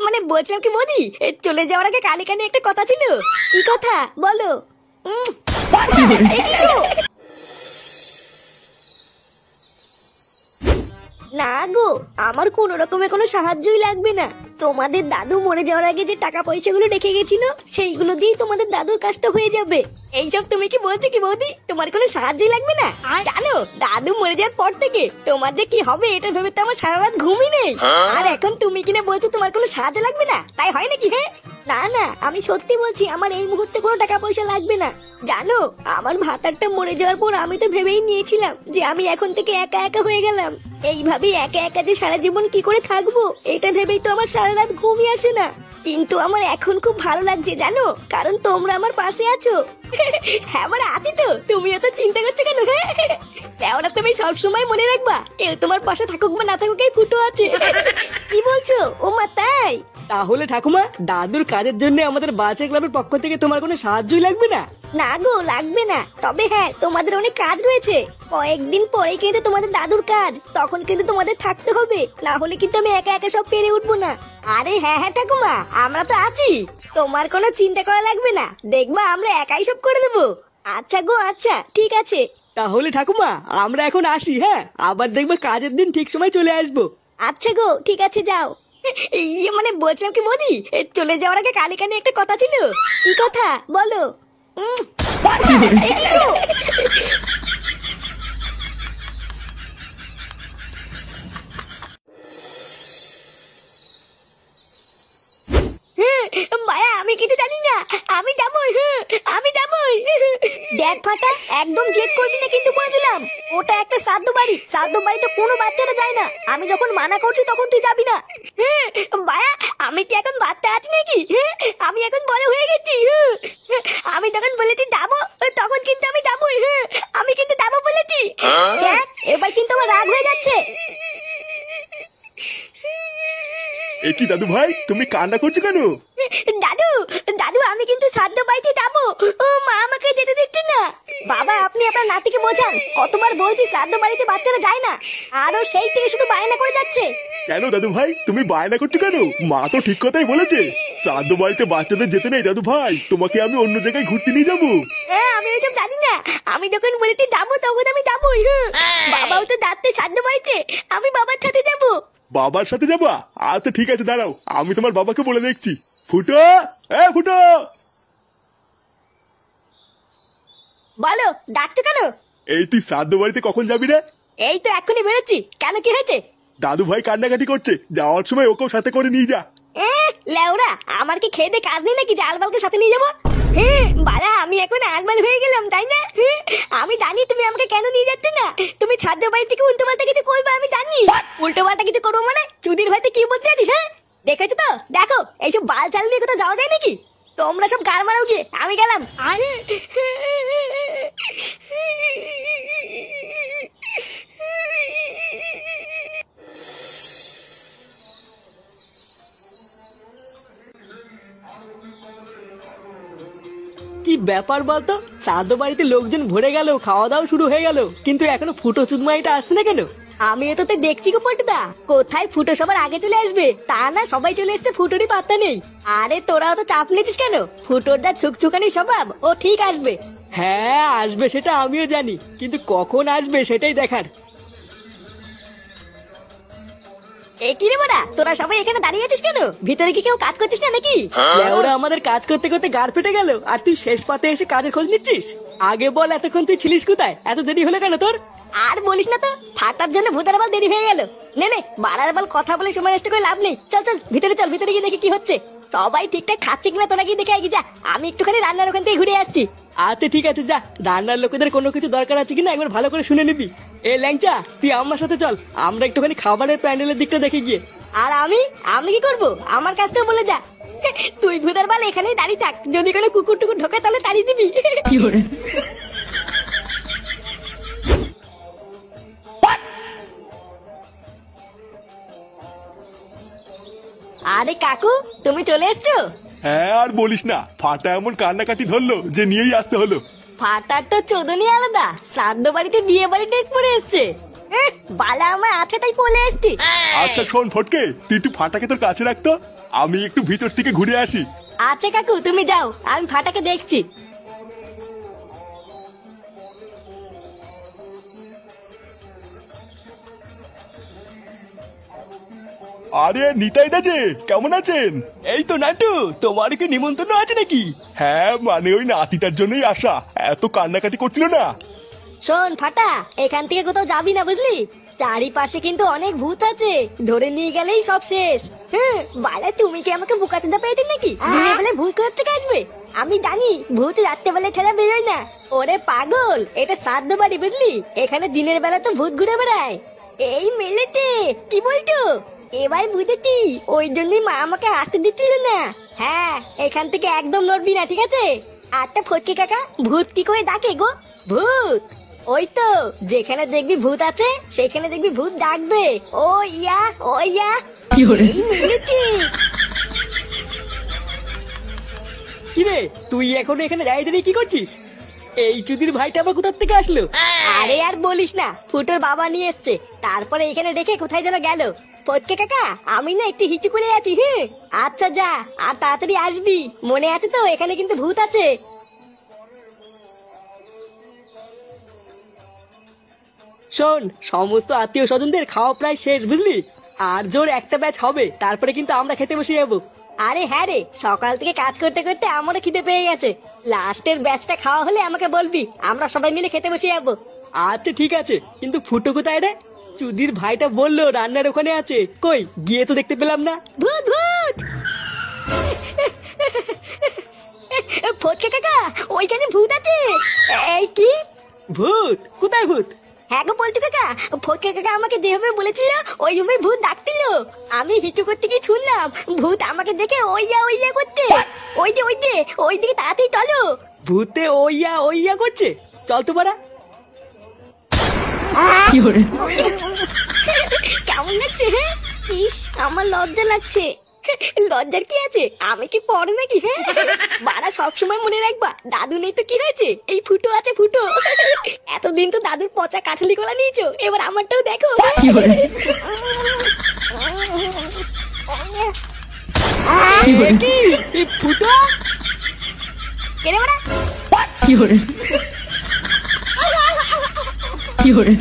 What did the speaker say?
মানে বলছিলাম কি মোদি, চলে যাওয়ার আগে কানে কানে একটা কথা ছিল। কি কথা বলো? এ কি গো? না গো, আমার কোনো রকমের কোনো সাহায্যই লাগবে না। তোমাদের দাদু মরে যাওয়ার আগে যে টাকা পয়সাগুলো রেখে গেছিল সেইগুলো দিয়ে তোমাদের দাদুর কাজটা হয়ে যাবে। এইসব তুমি কি বলছো কি বৌদি? তোমার কোনো সাহায্যই লাগবে না? জানো দাদু মরে যাওয়ার পর থেকে তোমার যে কি হবে এটা ভেবে তো আমার সারা রাত ঘুমই নেই। আর এখন তুমি কিনা বলছো তোমার কোনো সাহায্য লাগবে না, তাই হয় নাকি? হ্যাঁ না না, আমি সত্যি বলছি আমার এই মুহূর্তে কোনো টাকা পয়সা লাগবে না। জানো আমার ভাতারটা মরে যাওয়ার পর আমি তো ভেবেই নিয়েছিলাম যে আমি এখন থেকে একা একা হয়ে গেলাম। এইভাবেই একা একা যে সারা জীবন কি করে থাকবো এটা ভেবেই তো আমার সারা রাত ঘুমই আসে না। কিন্তু আমার এখন খুব ভালো লাগছে জানো, কারণ তোমরা আমার পাশে আছো। হ্যাঁ আমার আছি তো, তুমি এত চিন্তা করছো কেন? হ্যাঁ ওরা তুমি সবসময় মনে রাখবা, কেউ তোমার পাশে থাকুক বা না থাকুক এই ফুটো আছে। কি বলছো? ও মা তাই? তাহলে ঠাকুমা দাদুর কাজের জন্য আমাদের বাচ্চা ক্লাবের পক্ষ থেকে তোমার কোনো সাহায্যই লাগবে না? না গো লাগবে না, তবে হ্যাঁ তোমাদের অনেক কাজ রয়েছে। কয়েকদিন পরে কিন্তু তোমাদের দাদুর কাজ, তখন কিন্তু তোমাদের থাকতে হবে, না হলে কিন্তু আমি একা একা সব পেরে উঠবো না। আরে হ্যাঁ হ্যাঁ ঠাকুমা আমরা তো আছি, তোমার কোনো চিন্তা করা লাগবে না, দেখবা আমরা একাই সব করে দেবো। আচ্ছা গো আচ্ছা ঠিক আছে। তাহলে ঠাকুমা আমরা এখন আসি, হ্যাঁ আবার দেখবে কাজের দিন ঠিক সময় চলে আসবো। আচ্ছা গো ঠিক আছে যাও। মানে বলছিলাম কি মোদি, চলে যাওয়ার আগে কানে কানে একটা কথা ছিল। কি কথা বলো? এ কি গো? মায়া আমি কিছু জানি না, আমি যাবই, আমি যাবই। দেখ ফাটা একদম জেদ করবি না কিন্তু বলে দিলাম, ওটা একটা শ্রাদ্ধ বাড়ি, শ্রাদ্ধ বাড়িতে কোনো বাচ্চারা যায় না। আমি যখন মানা করছি তখন তুই যাবি না। মায়া আমি কি এখন বাচ্চা আছি নাকি? আমি এখন বড় হয়ে গেছি। আমি যখন বলেছি যাবো তখন কিন্তু আমি যাবই, আমি কিন্তু যাবো বলেছি। দেখ এবার কিন্তু আমার রাগ হয়ে যাচ্ছে। এ কি দাদু ভাই, তুমি কান্না করছো কেন? দাদু দাদু আমি কিন্তু শ্রাদ্ধ বাড়িতে যাবো, ও মা আমাকে যেতে দিচ্ছে না। বাবা আপনি আপনার নাতিকে বোঝান, কতবার বলছি শ্রাদ্ধ বাড়িতে বাচ্চারা যায় না, আরো সেই থেকে শুধু বায়না করে যাচ্ছে। কেন দাদু ভাই তুমি বায়না করছো কেন? মা তো ঠিক কথাই বলেছে, শ্রাদ্ধ বাড়িতে বাচ্চাদের যেতে নেই। দাদু ভাই তোমাকে আমি অন্য জায়গায় ঘুরতে নিয়ে যাবো। আমি ওইসব জানি না, আমি যখন বলেছি যাবো তখন আমি যাবোই। বাবাও তো যাচ্ছে শ্রাদ্ধ বাড়িতে, আমি বাবার সাথে যাবো। বাবার সাথে যাবা? আচ্ছা ঠিক আছে দাঁড়াও, আমি তোমার বাবাকে বলে দেখছি। ফুটো, এ ফুটো। বলো ডাকছো কেন? এই তুই শ্রাদ্ধ বাড়িতে কখন যাবি রে? এই তো এখনই বেরোচ্ছি, কেন কি হয়েছে? দাদু ভাই কান্নাকাটি করছে, যাওয়ার সময় ওকেও সাথে করে নিয়ে যা। লেওরা আমার কি খেয়ে দে কাজ নেই নাকি যে আলবালকে সাথে নিয়ে যাবো? বাড়া আমি এখন আলবাল হয়ে গেলাম তাই না? আমি জানি তুমি আমাকে কেন নিয়ে যাচ্ছ না, তুমি ছাদ্য বাড়ি থেকে উল্টো পাল্টা কিছু করবে আমি জানি। উল্টো পাল্টা কিছু করবো মানে চুদির ভাইতে কি বলতে জানিস? হ্যাঁ দেখেছো তো, দেখো এইসব বাল চাল নিয়ে কোথাও যাওয়া যায় নাকি? তোমরা সব গার মারাও গিয়ে, আমি গেলাম। আরে কি ব্যাপার বলতো, শ্রাদ্ধ বাড়িতে লোকজন ভরে গেল, খাওয়া দাওয়া শুরু হয়ে গেল, কিন্তু এখনো ফুটো চুদমাইটা আসছে না কেন? আমি তো দেখছি গো পল্টুদা, কোথায় ফুটো সবার আগে চলে আসবে, তা না সবাই চলে এসছে, ফুটোরই পাত্তা নেই। আরে তোরাও তো চাপ নিতিস কেন, ফুটোর দা ছুকছুকানি স্বভাব, ও ঠিক আসবে। হ্যাঁ আসবে সেটা আমিও জানি, কিন্তু কখন আসবে সেটাই দেখার। এ কি রে বড়া, তোরা সবাই এখানে দাঁড়িয়ে আছিস কেন? ভিতরে কি কেউ কাজ করছিস না নাকি? ওরা আমাদের কাজ করতে করতে গাড় ফেটে গেল, আর তুই শেষ পাতে এসে কাজের খোঁজ নিচ্ছিস? আগে বল এতক্ষণ তুই ছিলিস কোথায়, এত দেরি হলো কেন তোর? আর বলিস না তো, ফাটার জন্য ভূতের বাল দেরি হয়ে গেল। নে নে বাড়ার বাল কথা বলে সময় নষ্ট করে লাভ নেই, চল চল ভিতরে চল, ভিতরে গিয়ে দেখি কি হচ্ছে। সবাই ঠিকঠাক খাচ্ছে কিনা তোরা গিয়ে দেখে আগে যা, আমি একটুখানি রান্নার ওখান থেকে ঘুরে আসছি। আচ্ছা ঠিক আছে যা, রান্নার লোকেদের কোনো কিছু দরকার আছে কিনা একবার ভালো করে শুনে নিবি। এ ল্যাংচা তুই আমার সাথে চল, আমরা একটুখানি খাবারের প্যান্ডেলের দিকটা দেখে গিয়ে। আর আমি আমি কি করব, আমার কাজটা বলে যা। তুই ভূতের বাল এখানেই দাঁড়িয়ে থাক, যদি কোনো কুকুর টুকুর ঢোকে তাহলে তাড়িয়ে দিবি। আরে কাকু তুমি চলে এসছো? হ্যাঁ আর বলিস না, ফাটা এমন কান্নাকাটি ধরলো যে নিয়েই আসতে হলো। ফাটার তো চোদনই আলাদা, শ্রাদ্ধ বাড়িতে বিয়ে বাড়ি ড্রেস পরে এসছে। বালা আমার আছে তাই বলে এসছি। আচ্ছা শোন ফটকে, তুই একটু ফাটাকে তোর কাছে রাখতো, আমি একটু ভিতর থেকে ঘুরে আসি। আচ্ছা কাকু তুমি যাও, আমি ফাটাকে দেখছি। আরে নিতাই দা যে, কেমন আছেন? এই তো নাটু, তোমার কি নিমন্ত্রণ আছে নাকি? হ্যাঁ মানে ওই নাতিটার জন্যই আসা, এত কান্নাকাটি করছিল না। শোন ফাটা, এখান থেকে কোথাও যাবি না বুঝলি, চারিপাশে কিন্তু অনেক ভূত আছে, ধরে নিয়ে গেলেই সব শেষ। হ্যাঁ বালা, তুমি কি আমাকে বোকাচোদা পেয়েছেন নাকি? দিনের বেলায় ভূত কোথা থেকে আসবে? আমি জানি ভূত রাত্রেবেলায় ঠেলা বেরোয় না। ওরে পাগল, এটা শ্রাদ্ধ বাড়ি বুঝলি, এখানে দিনের বেলা তো ভূত ঘুরে বেড়ায়। এই মেলেতে কি বলছো? এবার বুঝেছি, ওই জন্যই মা আমাকে আসতে দিচ্ছিল না। হ্যাঁ এখান থেকে একদম নড়বি না, ঠিক আছে? আচ্ছা ফটকে কাকা, ভূত কি করে ডাকে গো? ভূত ওই তো, যেখানে দেখবি ভূত আছে সেখানে দেখবি ভূত ডাকবে। ও ইয়া, ও ইয়া। এই মিলেছি। কিরে, তুই এখন এখানে দাঁড়িয়ে দাঁড়িয়ে কি করছিস? এই চুদির ভাইটা আবার কোথার থেকে আসলো? আরে আর বলিস না, ফুটোর বাবা নিয়ে এসছে, তারপরে এখানে রেখে কোথায় যেন গেল। ফটকে কাকা, আমি না একটু হিচু করে আছি। হ্যাঁ আচ্ছা যা, আর তাড়াতাড়ি আসবি, মনে আছে তো এখানে কিন্তু ভূত আছে। শোন, সমস্ত আত্মীয় স্বজনদের খাওয়া প্রায় শেষ বুঝলি, আর জোর একটা ব্যাচ হবে, তারপরে কিন্তু আমরা খেতে বসে যাবো। আরে হ্যাঁ রে, সকাল থেকে কাজ করতে করতে আমারও খিদে পেয়ে গেছে। লাস্টের ব্যাচটা খাওয়া হলে আমাকে বলবি, আমরা সবাই মিলে খেতে বসে যাবো। আচ্ছা ঠিক আছে, কিন্তু ফুটো কোথায় রে? চুদির ভাইটা বললো রান্নার ওখানে আছে, কই গিয়ে তো দেখতে পেলাম না। ভূত ভূত। ফটকে কাকা, ওইখানে ভূত আছে। এই কি ভূত? কোথায় ভূত? হ্যাঁ গো পল্টু কাকা, ফটকে কাকা আমাকে যেভাবে বলেছিল ওই রুমে ভূত ডাকছিল। আমি হিচু করতে গিয়ে শুনলাম ভূত আমাকে দেখে ওইয়া করতে। ওই যে ওই দিকে তাড়াতাড়ি চলো। ভূতে ওইয়া ওইয়া করছে, চল তো বাড়া। কেমন লাগছে? হ্যাঁ ইস, আমার লজ্জা লাগছে। লজ্জার কি আছে, আমি কি পড়ে নাকি? হ্যাঁ বাড়া, সবসময় মনে রাখবা, দাদু নেই তো কি হয়েছে, এই ফুটো আছে ফুটো। এতদিন তো দাদুর পচা কাঠালি গলা নিয়েছো, এবার আমারটাও দেখো। কি এই ফুটো? কেন বাড়া? কি hore